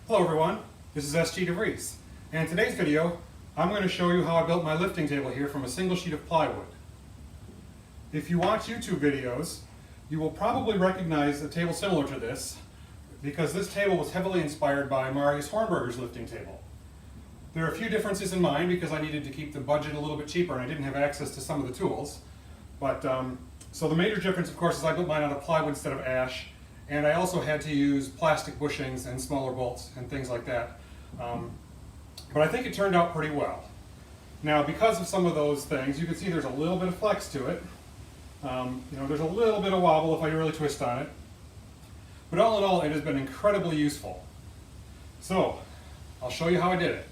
Hello everyone, this is SG DeVries, and in today's video I'm going to show you how I built my lifting table here from a single sheet of plywood. If you watch YouTube videos, you will probably recognize a table similar to this because this table was heavily inspired by Marius Hornberger's lifting table. There are a few differences in mine because I needed to keep the budget a little bit cheaper and I didn't have access to some of the tools. So the major difference, of course, is I built mine out of plywood instead of ash. And I also had to use plastic bushings and smaller bolts and things like that. But I think it turned out pretty well. Now, because of some of those things, you can see there's a little bit of flex to it. There's a little bit of wobble if I really twist on it. But all in all, it has been incredibly useful. So, I'll show you how I did it.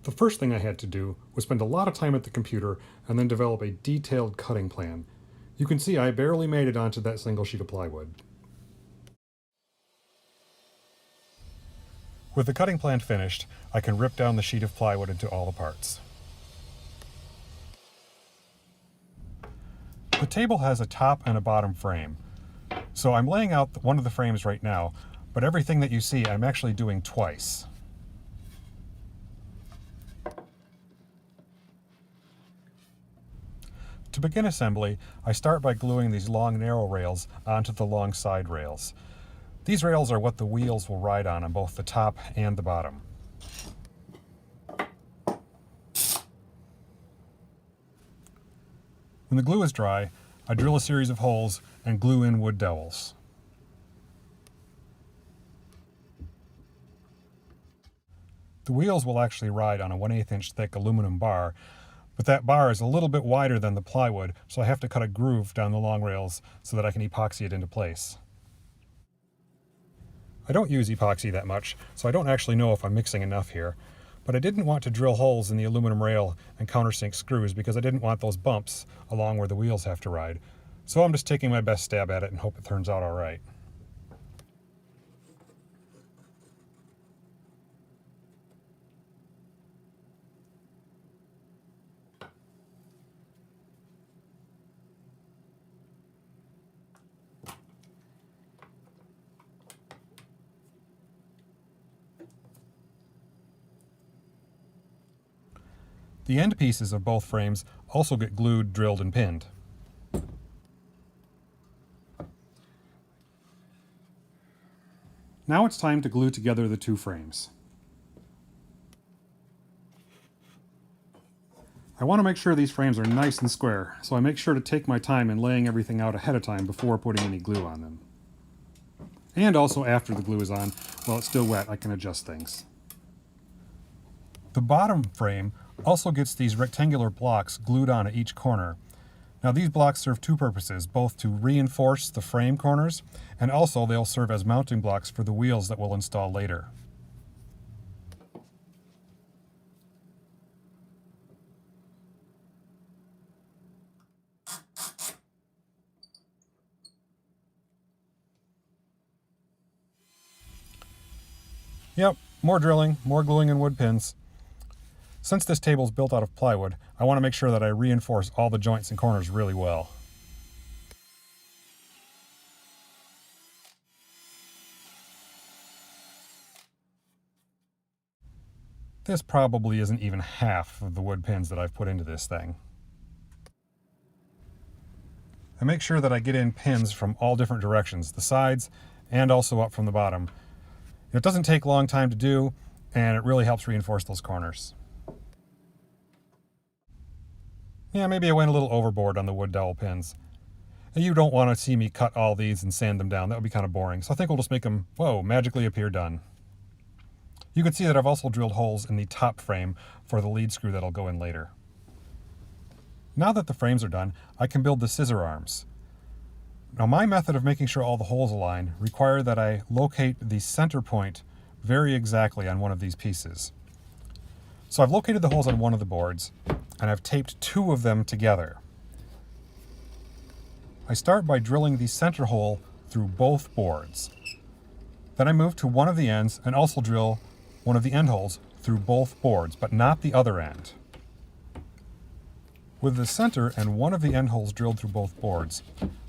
The first thing I had to do was spend a lot of time at the computer and then develop a detailed cutting plan. You can see I barely made it onto that single sheet of plywood. With the cutting plan finished, I can rip down the sheet of plywood into all the parts. The table has a top and a bottom frame. So I'm laying out one of the frames right now, but everything that you see I'm actually doing twice. To begin assembly, I start by gluing these long narrow rails onto the long side rails. These rails are what the wheels will ride on both the top and the bottom. When the glue is dry, I drill a series of holes and glue in wood dowels. The wheels will actually ride on a 1/8 inch thick aluminum bar, but that bar is a little bit wider than the plywood, so I have to cut a groove down the long rails so that I can epoxy it into place. I don't use epoxy that much, so I don't actually know if I'm mixing enough here, but I didn't want to drill holes in the aluminum rail and countersink screws because I didn't want those bumps along where the wheels have to ride. So I'm just taking my best stab at it and hope it turns out all right. The end pieces of both frames also get glued, drilled, and pinned. Now it's time to glue together the two frames. I want to make sure these frames are nice and square, so I make sure to take my time in laying everything out ahead of time before putting any glue on them. And also after the glue is on, while it's still wet, I can adjust things. The bottom frame also gets these rectangular blocks glued on at each corner. Now these blocks serve two purposes, both to reinforce the frame corners, and also they'll serve as mounting blocks for the wheels that we'll install later. Yep, more drilling, more gluing and wood pins. Since this table is built out of plywood, I want to make sure that I reinforce all the joints and corners really well. This probably isn't even half of the wood pins that I've put into this thing. I make sure that I get in pins from all different directions, the sides and also up from the bottom. It doesn't take a long time to do, and it really helps reinforce those corners. Yeah, maybe I went a little overboard on the wood dowel pins. You don't want to see me cut all these and sand them down. That would be kind of boring. So I think we'll just make them, whoa, magically appear done. You can see that I've also drilled holes in the top frame for the lead screw that'll go in later. Now that the frames are done, I can build the scissor arms. Now my method of making sure all the holes align require that I locate the center point very exactly on one of these pieces. So I've located the holes on one of the boards, and I've taped two of them together. I start by drilling the center hole through both boards. Then I move to one of the ends and also drill one of the end holes through both boards, but not the other end. With the center and one of the end holes drilled through both boards,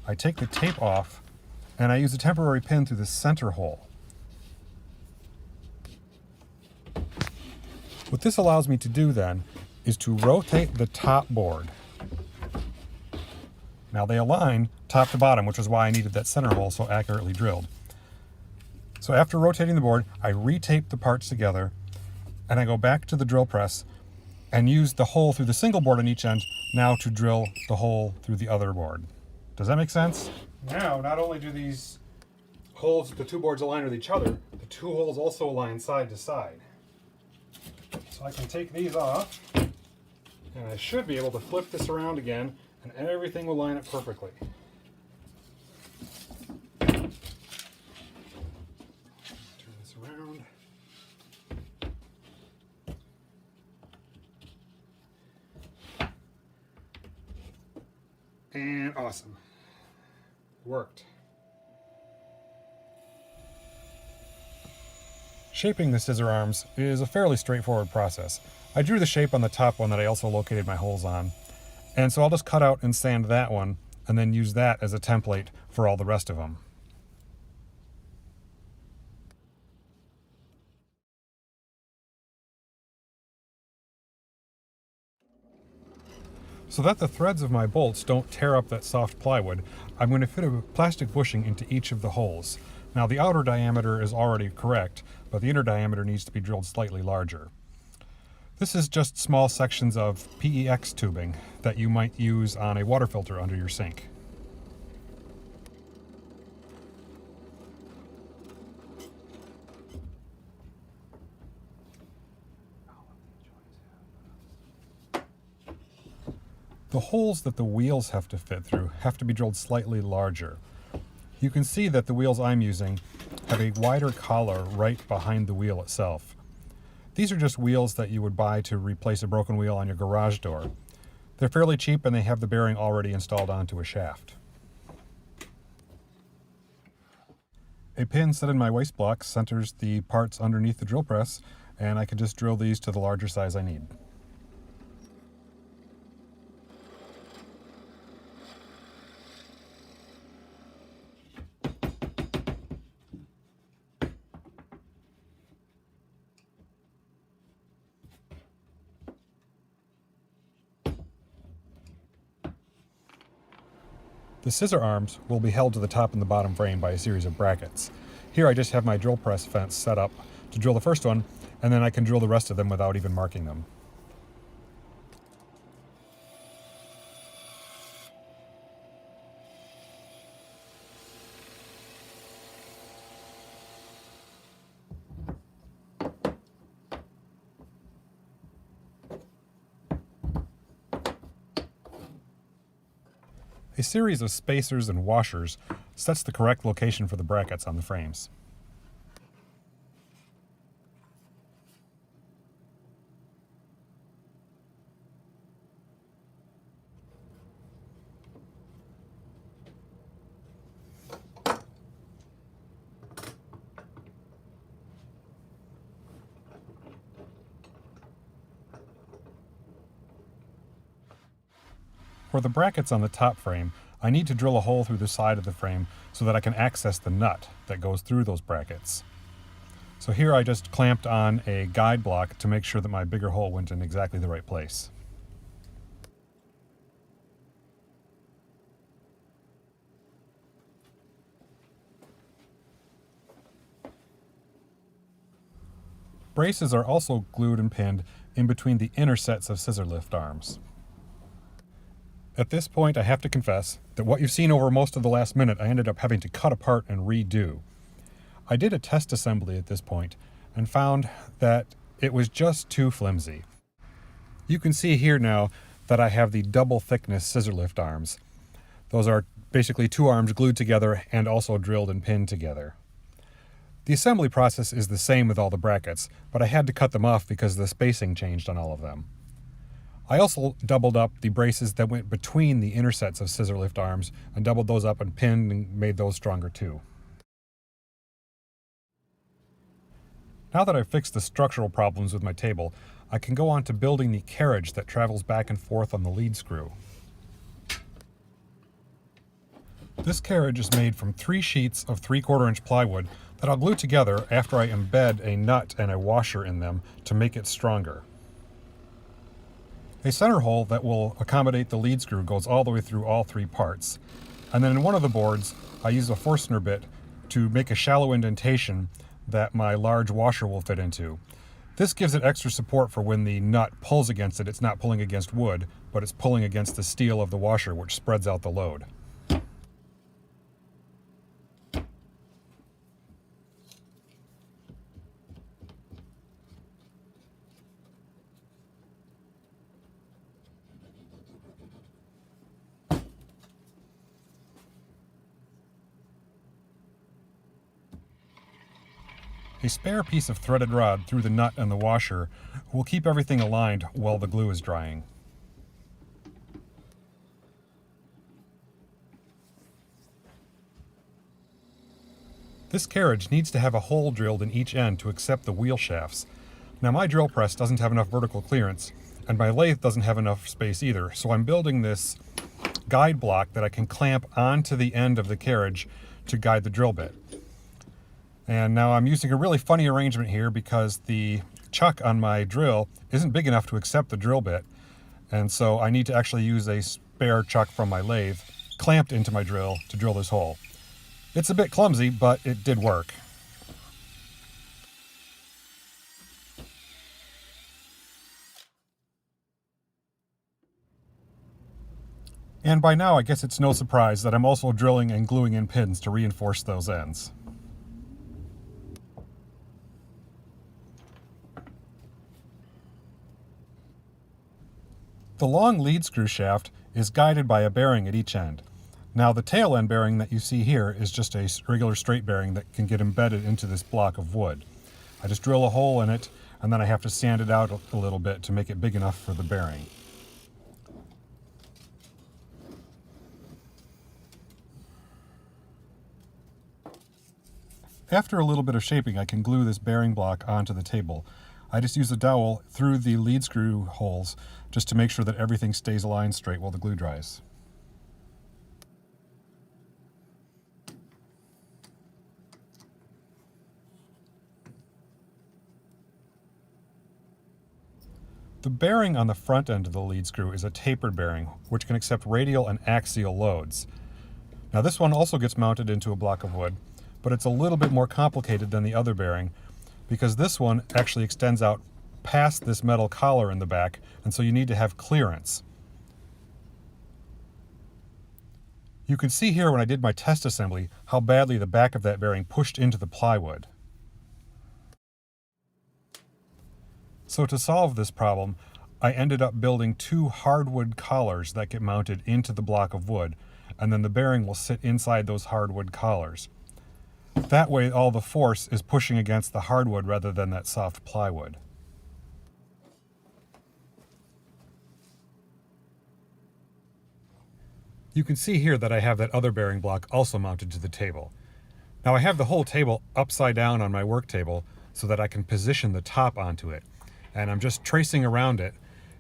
I take the tape off and I use a temporary pin through the center hole. What this allows me to do then is to rotate the top board. Now they align top to bottom, which is why I needed that center hole so accurately drilled. So after rotating the board, I retape the parts together, and I go back to the drill press and use the hole through the single board on each end now to drill the hole through the other board. Does that make sense? Now, not only do these holes, the two boards align with each other, the two holes also align side to side. So I can take these off, and I should be able to flip this around again, and everything will line up perfectly. Turn this around. And awesome. Worked. Shaping the scissor arms is a fairly straightforward process. I drew the shape on the top one that I also located my holes on. And so I'll just cut out and sand that one, and then use that as a template for all the rest of them. So that the threads of my bolts don't tear up that soft plywood, I'm going to fit a plastic bushing into each of the holes. Now the outer diameter is already correct, but the inner diameter needs to be drilled slightly larger. This is just small sections of PEX tubing that you might use on a water filter under your sink. The holes that the wheels have to fit through have to be drilled slightly larger. You can see that the wheels I'm using have a wider collar right behind the wheel itself. These are just wheels that you would buy to replace a broken wheel on your garage door. They're fairly cheap and they have the bearing already installed onto a shaft. A pin set in my waste block centers the parts underneath the drill press, and I can just drill these to the larger size I need. The scissor arms will be held to the top and the bottom frame by a series of brackets. Here I just have my drill press fence set up to drill the first one, and then I can drill the rest of them without even marking them. A series of spacers and washers sets the correct location for the brackets on the frames. For the brackets on the top frame, I need to drill a hole through the side of the frame so that I can access the nut that goes through those brackets. So here I just clamped on a guide block to make sure that my bigger hole went in exactly the right place. Braces are also glued and pinned in between the inner sets of scissor lift arms. At this point, I have to confess that what you've seen over most of the last minute, I ended up having to cut apart and redo. I did a test assembly at this point and found that it was just too flimsy. You can see here now that I have the double thickness scissor lift arms. Those are basically two arms glued together and also drilled and pinned together. The assembly process is the same with all the brackets, but I had to cut them off because the spacing changed on all of them. I also doubled up the braces that went between the inner sets of scissor lift arms and doubled those up and pinned and made those stronger too. Now that I've fixed the structural problems with my table, I can go on to building the carriage that travels back and forth on the lead screw. This carriage is made from 3 sheets of 3/4 inch plywood that I'll glue together after I embed a nut and a washer in them to make it stronger. A center hole that will accommodate the lead screw goes all the way through all three parts. And then in one of the boards, I use a Forstner bit to make a shallow indentation that my large washer will fit into. This gives it extra support for when the nut pulls against it. It's not pulling against wood, but it's pulling against the steel of the washer, which spreads out the load. A spare piece of threaded rod through the nut and the washer will keep everything aligned while the glue is drying. This carriage needs to have a hole drilled in each end to accept the wheel shafts. Now my drill press doesn't have enough vertical clearance, and my lathe doesn't have enough space either, so I'm building this guide block that I can clamp onto the end of the carriage to guide the drill bit. And now I'm using a really funny arrangement here because the chuck on my drill isn't big enough to accept the drill bit, and so I need to actually use a spare chuck from my lathe clamped into my drill to drill this hole. It's a bit clumsy, but it did work. And by now I guess it's no surprise that I'm also drilling and gluing in pins to reinforce those ends. The long lead screw shaft is guided by a bearing at each end. Now the tail end bearing that you see here is just a regular straight bearing that can get embedded into this block of wood. I just drill a hole in it, and then I have to sand it out a little bit to make it big enough for the bearing. After a little bit of shaping, I can glue this bearing block onto the table. I just use a dowel through the lead screw holes just to make sure that everything stays aligned straight while the glue dries. The bearing on the front end of the lead screw is a tapered bearing, which can accept radial and axial loads. Now this one also gets mounted into a block of wood, but it's a little bit more complicated than the other bearing because this one actually extends out past this metal collar in the back, and so you need to have clearance. You can see here when I did my test assembly how badly the back of that bearing pushed into the plywood. So to solve this problem, I ended up building two hardwood collars that get mounted into the block of wood, and then the bearing will sit inside those hardwood collars. That way all the force is pushing against the hardwood rather than that soft plywood. You can see here that I have that other bearing block also mounted to the table. Now I have the whole table upside down on my work table so that I can position the top onto it. And I'm just tracing around it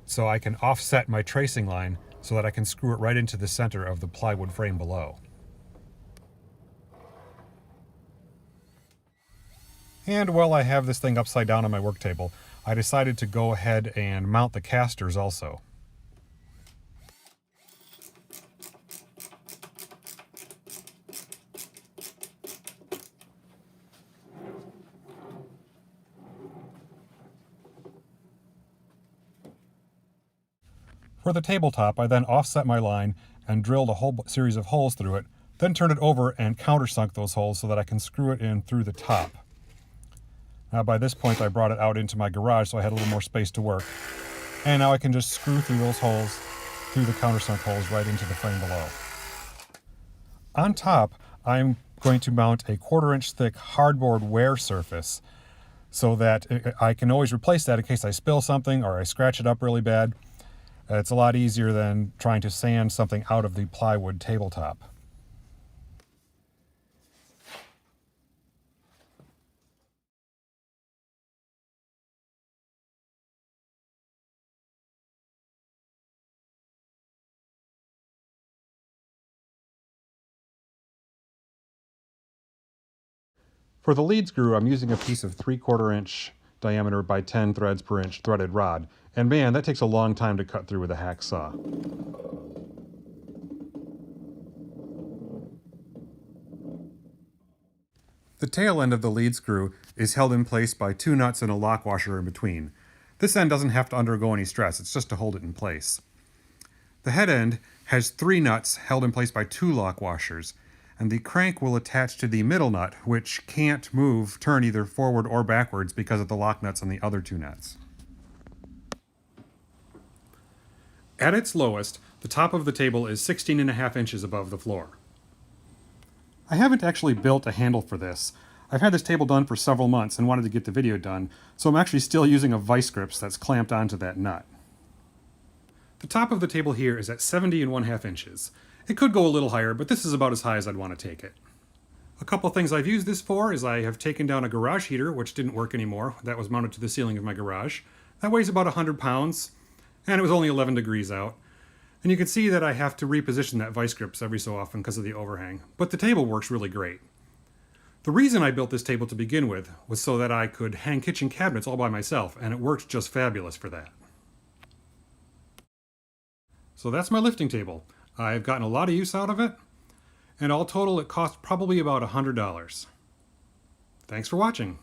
so I can offset my tracing line so that I can screw it right into the center of the plywood frame below. And while I have this thing upside down on my work table, I decided to go ahead and mount the casters also. For the tabletop, I then offset my line and drilled a whole series of holes through it, then turned it over and countersunk those holes so that I can screw it in through the top. Now by this point I brought it out into my garage so I had a little more space to work. And now I can just screw through those holes, through the countersunk holes right into the frame below. On top, I'm going to mount a 1/4 inch thick hardboard wear surface so that I can always replace that in case I spill something or I scratch it up really bad. It's a lot easier than trying to sand something out of the plywood tabletop. For the lead screw, I'm using a piece of 3/4 inch diameter by 10 threads per inch threaded rod. And man, that takes a long time to cut through with a hacksaw. The tail end of the lead screw is held in place by 2 nuts and a lock washer in between. This end doesn't have to undergo any stress, it's just to hold it in place. The head end has 3 nuts held in place by 2 lock washers, and the crank will attach to the middle nut, which can't turn either forward or backwards because of the lock nuts on the other 2 nuts. At its lowest, the top of the table is 16.5 inches above the floor. I haven't actually built a handle for this. I've had this table done for several months and wanted to get the video done, so I'm actually still using a vice grips that's clamped onto that nut. The top of the table here is at 70.5 inches. It could go a little higher, but this is about as high as I'd want to take it. A couple things I've used this for is I have taken down a garage heater, which didn't work anymore. That was mounted to the ceiling of my garage. That weighs about 100 pounds, and it was only 11 degrees out. And you can see that I have to reposition that vice grips every so often because of the overhang. But the table works really great. The reason I built this table to begin with was so that I could hang kitchen cabinets all by myself, and it worked just fabulous for that. So that's my lifting table. I've gotten a lot of use out of it, and all total it cost probably about $100. Thanks for watching.